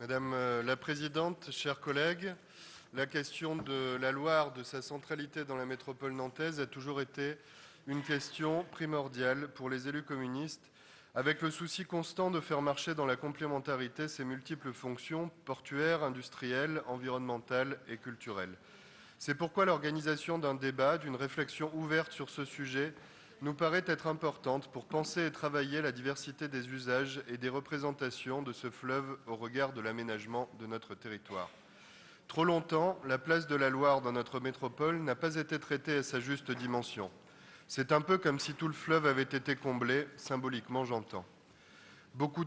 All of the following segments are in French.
Madame la Présidente, chers collègues, la question de la Loire, de sa centralité dans la métropole nantaise, a toujours été une question primordiale pour les élus communistes, avec le souci constant de faire marcher dans la complémentarité ses multiples fonctions portuaires, industrielles, environnementales et culturelles. C'est pourquoi l'organisation d'un débat, d'une réflexion ouverte sur ce sujet nous paraît être importante pour penser et travailler la diversité des usages et des représentations de ce fleuve au regard de l'aménagement de notre territoire. Trop longtemps, la place de la Loire dans notre métropole n'a pas été traitée à sa juste dimension. C'est un peu comme si tout le fleuve avait été comblé, symboliquement j'entends. Beaucoup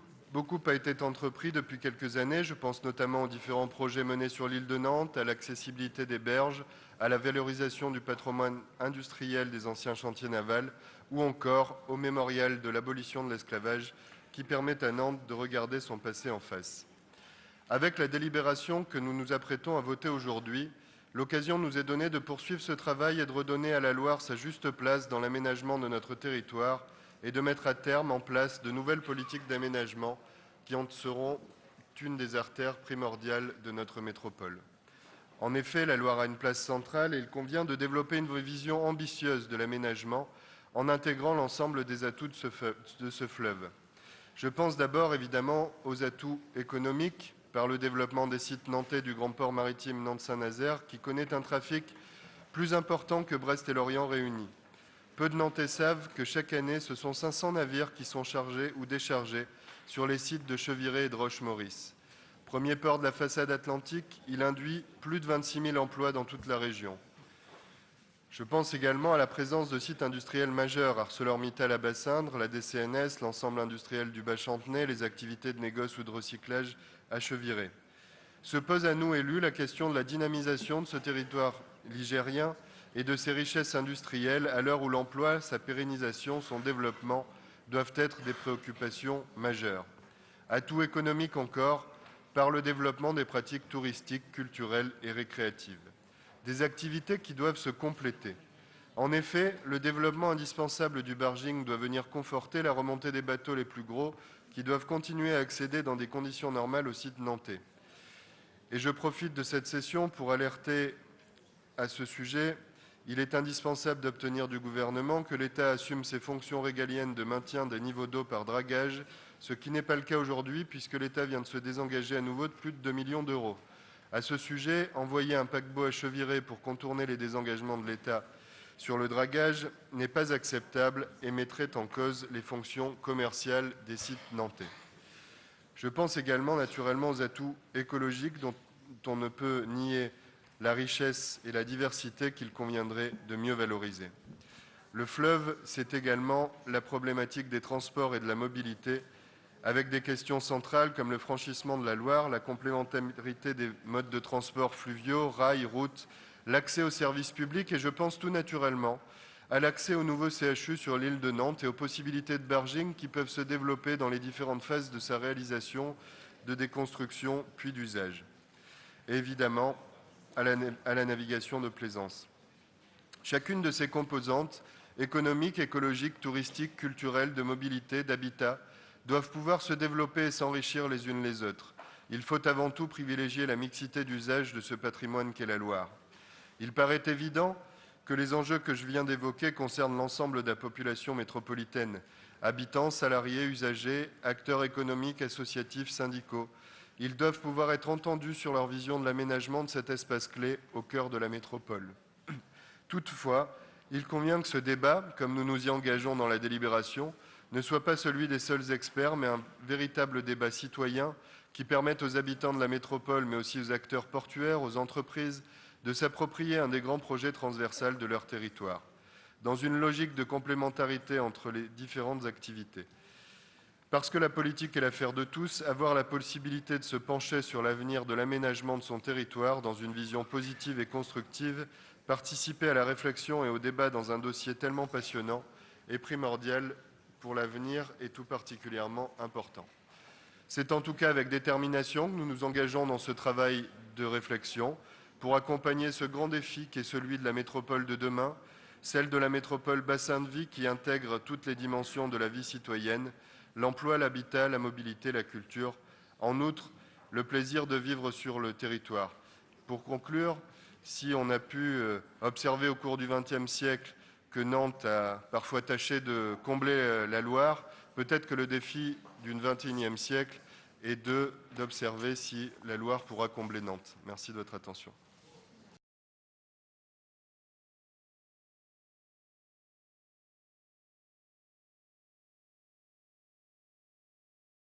a été entrepris depuis quelques années, je pense notamment aux différents projets menés sur l'île de Nantes, à l'accessibilité des berges, à la valorisation du patrimoine industriel des anciens chantiers navals, ou encore au mémorial de l'abolition de l'esclavage qui permet à Nantes de regarder son passé en face. Avec la délibération que nous nous apprêtons à voter aujourd'hui, l'occasion nous est donnée de poursuivre ce travail et de redonner à la Loire sa juste place dans l'aménagement de notre territoire et de mettre à terme en place de nouvelles politiques d'aménagement qui en seront une des artères primordiales de notre métropole. En effet, la Loire a une place centrale et il convient de développer une vision ambitieuse de l'aménagement en intégrant l'ensemble des atouts de ce fleuve. Je pense d'abord évidemment aux atouts économiques par le développement des sites nantais du grand port maritime Nantes-Saint-Nazaire qui connaît un trafic plus important que Brest et Lorient réunis. Peu de Nantais savent que chaque année, ce sont 500 navires qui sont chargés ou déchargés sur les sites de Cheviré et de Roche-Maurice. Premier port de la façade atlantique, il induit plus de 26 000 emplois dans toute la région. Je pense également à la présence de sites industriels majeurs, ArcelorMittal à Bassindre, la DCNS, l'ensemble industriel du Bas-Chantenay, les activités de négoce ou de recyclage à Cheviré. Se pose à nous, élus, la question de la dynamisation de ce territoire ligérien et de ses richesses industrielles à l'heure où l'emploi, sa pérennisation, son développement doivent être des préoccupations majeures. Atout économique encore, par le développement des pratiques touristiques, culturelles et récréatives. Des activités qui doivent se compléter. En effet, le développement indispensable du barging doit venir conforter la remontée des bateaux les plus gros qui doivent continuer à accéder dans des conditions normales au site nantais. Et je profite de cette session pour alerter à ce sujet. Il est indispensable d'obtenir du gouvernement que l'État assume ses fonctions régaliennes de maintien des niveaux d'eau par dragage, ce qui n'est pas le cas aujourd'hui puisque l'État vient de se désengager à nouveau de plus de 2 millions d'euros. À ce sujet, envoyer un paquebot à Cheviré pour contourner les désengagements de l'État sur le dragage n'est pas acceptable et mettrait en cause les fonctions commerciales des sites nantais. Je pense également naturellement aux atouts écologiques dont on ne peut nier la richesse et la diversité qu'il conviendrait de mieux valoriser. Le fleuve, c'est également la problématique des transports et de la mobilité, avec des questions centrales comme le franchissement de la Loire, la complémentarité des modes de transport fluviaux, rails, routes, l'accès aux services publics et je pense tout naturellement à l'accès au nouveau CHU sur l'île de Nantes et aux possibilités de barging qui peuvent se développer dans les différentes phases de sa réalisation, de déconstruction puis d'usage. Et évidemment, à la navigation de plaisance. Chacune de ces composantes, économiques, écologiques, touristiques, culturelles, de mobilité, d'habitat, doivent pouvoir se développer et s'enrichir les unes les autres. Il faut avant tout privilégier la mixité d'usage de ce patrimoine qu'est la Loire. Il paraît évident que les enjeux que je viens d'évoquer concernent l'ensemble de la population métropolitaine, habitants, salariés, usagers, acteurs économiques, associatifs, syndicaux. Ils doivent pouvoir être entendus sur leur vision de l'aménagement de cet espace clé au cœur de la métropole. Toutefois, il convient que ce débat, comme nous nous y engageons dans la délibération, ne soit pas celui des seuls experts, mais un véritable débat citoyen qui permette aux habitants de la métropole, mais aussi aux acteurs portuaires, aux entreprises, de s'approprier un des grands projets transversaux de leur territoire, dans une logique de complémentarité entre les différentes activités. Parce que la politique est l'affaire de tous, avoir la possibilité de se pencher sur l'avenir de l'aménagement de son territoire dans une vision positive et constructive, participer à la réflexion et au débat dans un dossier tellement passionnant est primordial pour l'avenir et tout particulièrement important. C'est en tout cas avec détermination que nous nous engageons dans ce travail de réflexion pour accompagner ce grand défi qui est celui de la métropole de demain, celle de la métropole bassin de vie qui intègre toutes les dimensions de la vie citoyenne, l'emploi, l'habitat, la mobilité, la culture. En outre, le plaisir de vivre sur le territoire. Pour conclure, si on a pu observer au cours du XXe siècle que Nantes a parfois tâché de combler la Loire, peut-être que le défi du XXIe siècle est d'observer si la Loire pourra combler Nantes. Merci de votre attention.